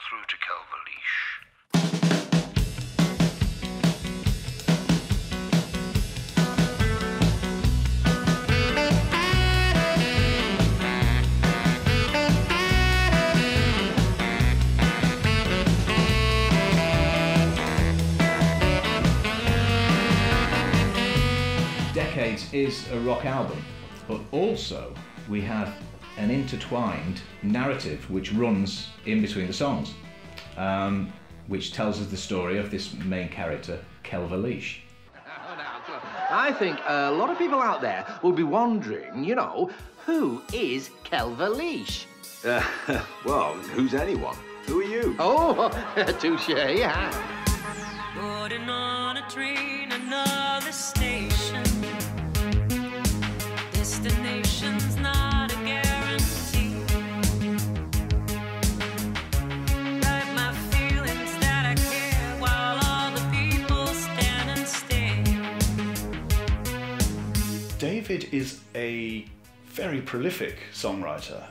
through to Calverleash. Decades is a rock album, but also we have an intertwined narrative which runs in between the songs, which tells us the story of this main character, Calverleash. I think a lot of people out there will be wondering, you know, who is Calverleash? Well, who's anyone? Who are you? Oh, touche, yeah. Boarding on a train, another station. Destination's not a guarantee. Write my feelings that I care while all the people stand and stare. David is a very prolific songwriter,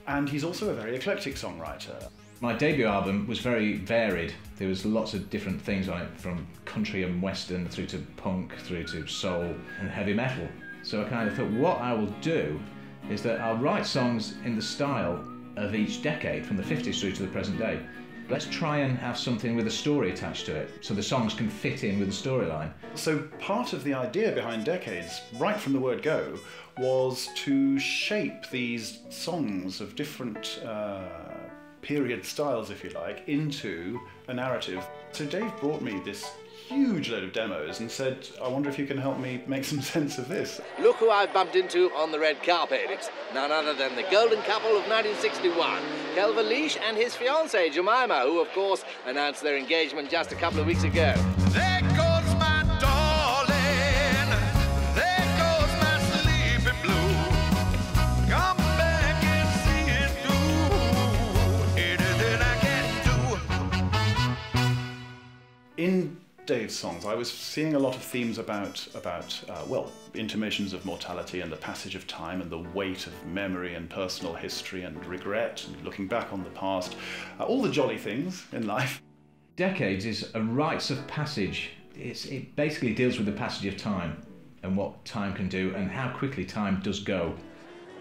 and he's also a very eclectic songwriter. My debut album was very varied. There was lots of different things on it, from country and western through to punk, through to soul and heavy metal. So I kind of thought, what I will do is that I'll write songs in the style of each decade, from the 50s through to the present day. Let's try and have something with a story attached to it, so the songs can fit in with the storyline. So part of the idea behind Decades, right from the word go, was to shape these songs of different period styles, if you like, into a narrative. So Dave brought me this huge load of demos and said, I wonder if you can help me make some sense of this. Look who I've bumped into on the red carpet. It's none other than the golden couple of 1961, Calverleash and his fiancée, Jemima, who, of course, announced their engagement just a couple of weeks ago. There goes my darling, there goes my sleepy blue. Come back and see it through, anything I can do. In Dave's songs, I was seeing a lot of themes about well, intimations of mortality and the passage of time and the weight of memory and personal history and regret and looking back on the past, all the jolly things in life. Decades is a rites of passage. It basically deals with the passage of time and what time can do and how quickly time does go.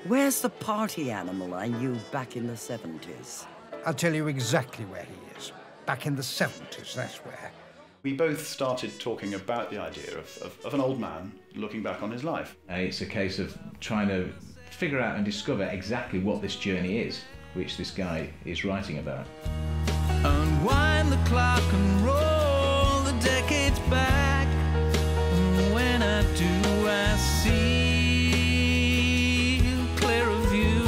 Where's the party animal I knew back in the 70s? I'll tell you exactly where he is. Back in the 70s, that's where. We both started talking about the idea of an old man looking back on his life. It's a case of trying to figure out and discover exactly what this journey is, which this guy is writing about. Unwind the clock and roll the decades back. And when I do, I see clearer view.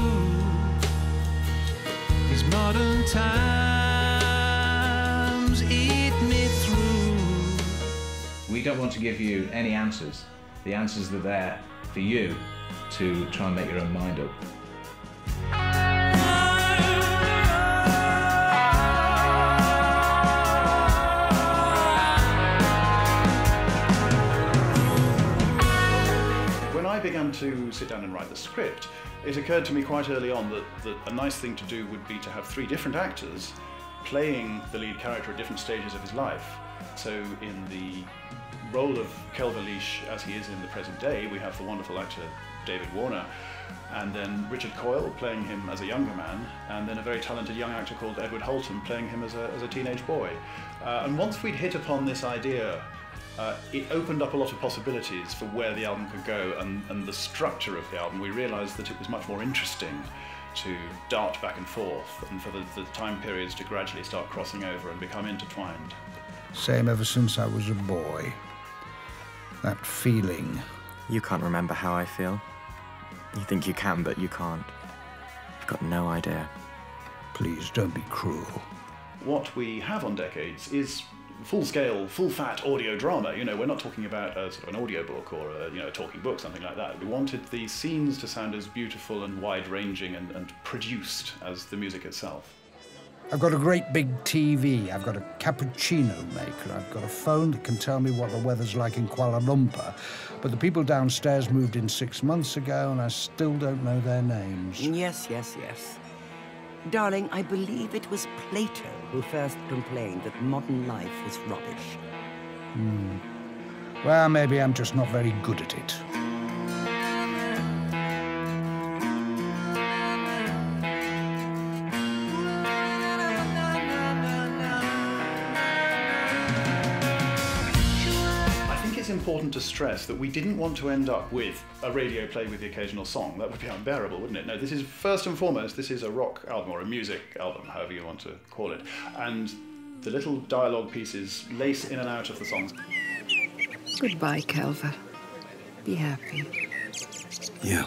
These modern times eat me through. We don't want to give you any answers. The answers are there for you to try and make your own mind up. When I began to sit down and write the script, it occurred to me quite early on that a nice thing to do would be to have 3 different actors playing the lead character at different stages of his life. So in the role of Calverleash as he is in the present day, we have the wonderful actor David Warner, and then Richard Coyle playing him as a younger man, and then a very talented young actor called Edward Holton playing him as a teenage boy. And once we'd hit upon this idea, it opened up a lot of possibilities for where the album could go and the structure of the album. We realised that it was much more interesting to dart back and forth and for the time periods to gradually start crossing over and become intertwined. Same ever since I was a boy. That feeling. You can't remember how I feel. You think you can, but you can't. You've got no idea. Please don't be cruel. What we have on Decades is full-scale, full-fat audio drama. You know, we're not talking about sort of an audiobook or a talking book, something like that. We wanted the scenes to sound as beautiful and wide-ranging and produced as the music itself. I've got a great big TV, I've got a cappuccino maker, I've got a phone that can tell me what the weather's like in Kuala Lumpur, but the people downstairs moved in 6 months ago and I still don't know their names. Yes, yes, yes. Darling, I believe it was Plato who first complained that modern life was rubbish. Well, maybe I'm just not very good at it. It's important to stress that we didn't want to end up with a radio play with the occasional song. That would be unbearable, wouldn't it? No, this is first and foremost, this is a rock album or a music album, however you want to call it. And the little dialogue pieces lace in and out of the songs. Goodbye, Kelva. Be happy. Yeah.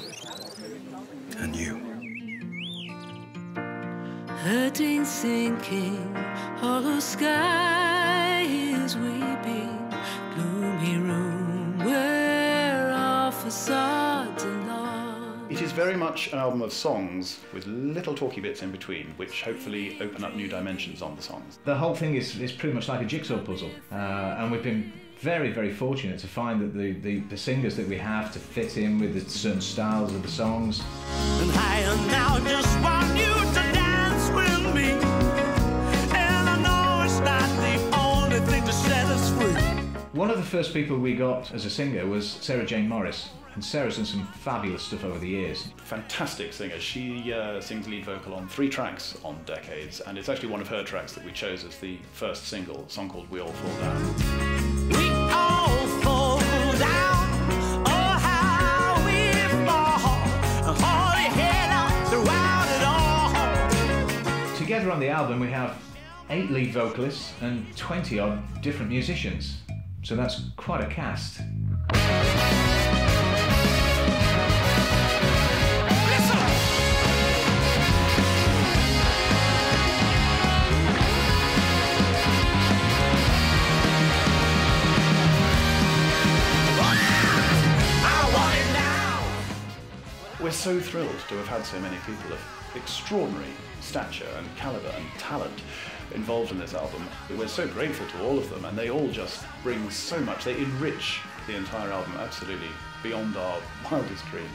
And you. Hurting, sinking, hollow sky is weeping. Gloomy room where all facades are lost. It is very much an album of songs with little talky bits in between, which hopefully open up new dimensions on the songs. The whole thing is pretty much like a jigsaw puzzle, and we've been very, very fortunate to find that the singers that we have to fit in with the certain styles of the songs. And I now just want you to dance with me, and I know it's not the only thing to set us free. One of the first people we got as a singer was Sarah Jane Morris, and Sarah's done some fabulous stuff over the years. Fantastic singer. She sings lead vocal on 3 tracks on Decades, and it's actually one of her tracks that we chose as the first single, a song called We All Fall Down. We all fall down, oh how we fall, hold your head up throughout it all. Together on the album we have 8 lead vocalists and 20 odd different musicians. So that's quite a cast. We're so thrilled to have had so many people of extraordinary stature and calibre and talent involved in this album. We're so grateful to all of them, and they all just bring so much. They enrich the entire album absolutely beyond our wildest dreams.